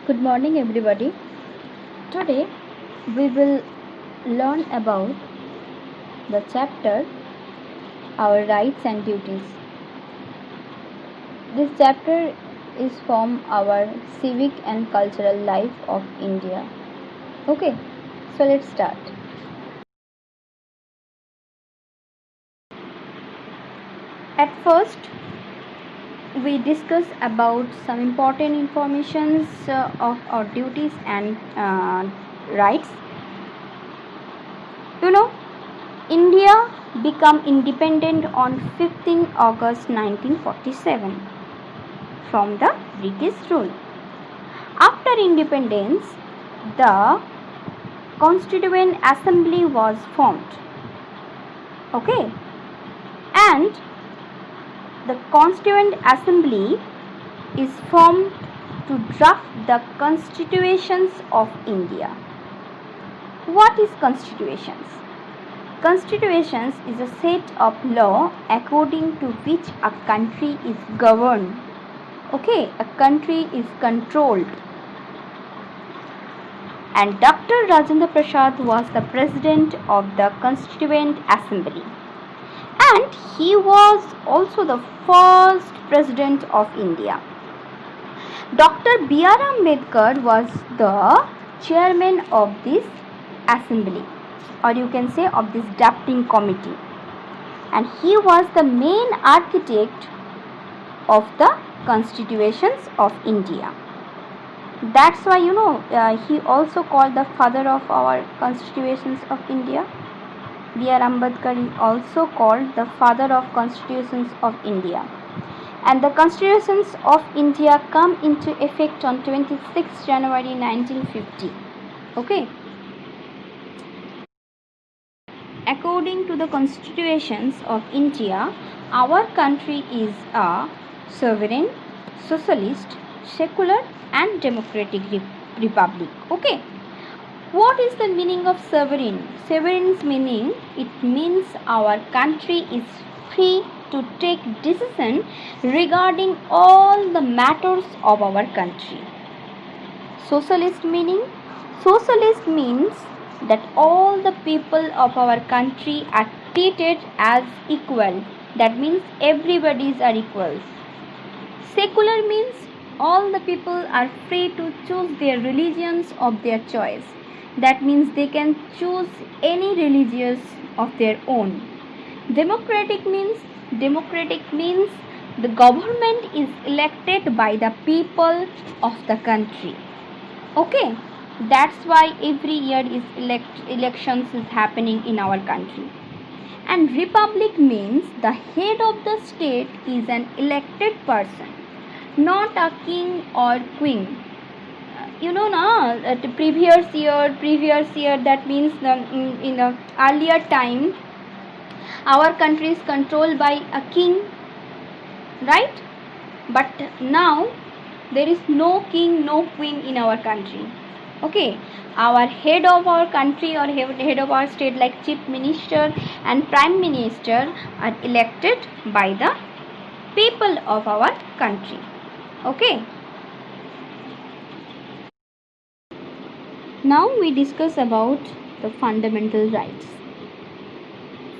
Good morning, everybody. Today we will learn about the chapter Our Rights and Duties. This chapter is from our civic and cultural life of India. Okay, so let's start. At first, we discuss about some important informations of our duties and rights. India became independent on 15 August 1947 from the British rule. After independence, the Constituent Assembly was formed. Okay, and the Constituent Assembly is formed to draft the constitutions of India. What is constitutions? Constitutions is a set of law according to which a country is governed. Okay, a country is controlled. And Dr. Rajendra Prasad was the president of the Constituent Assembly. And he was also the first president of India. Dr. B.R. Ambedkar was the chairman of this assembly, or you can say of this drafting committee, and he was the main architect of the constitutions of India. That's why he also called the father of our constitutions of India. B.R. Ambedkar is also called the father of constitutions of India. And the constitutions of India come into effect on 26 January 1950. Okay. According to the constitutions of India, our country is a sovereign, socialist, secular and democratic republic. Okay. What is the meaning of sovereign? Sovereign's meaning, it means our country is free to take decision regarding all the matters of our country. Socialist meaning? Socialist means that all the people of our country are treated as equal. That means everybody's are equals. Secular means all the people are free to choose their religions of their choice. That means they can choose any religious of their own. Democratic means the government is elected by the people of the country. Okay, that's why every year is elections is happening in our country. And republic means the head of the state is an elected person, not a king or queen. The previous year, that means in the earlier time, our country is controlled by a king, right? But now there is no king, no queen in our country. Okay, our head of our country or head of our state, like chief minister and prime minister, are elected by the people of our country. Okay. Now we discuss about the fundamental rights.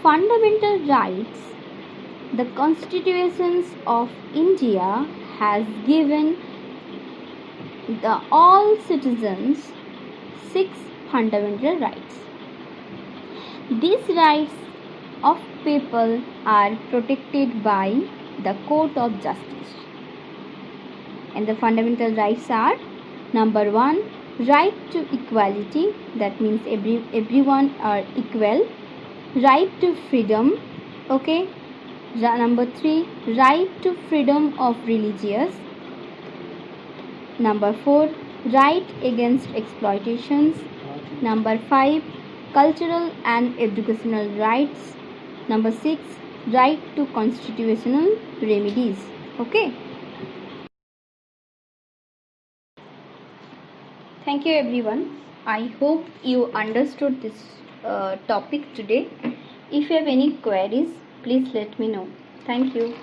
Fundamental rights, the constitutions of India has given the all citizens 6 fundamental rights. These rights of people are protected by the Court of Justice. And the fundamental rights are: number 1, right to equality, that means everyone are equal. Right to freedom. Okay. Number 3, right to freedom of religious. Number 4, right against exploitations. Number 5, cultural and educational rights. Number 6, right to constitutional remedies. Okay. Thank you everyone. I hope you understood this topic today. If you have any queries, please let me know. Thank you.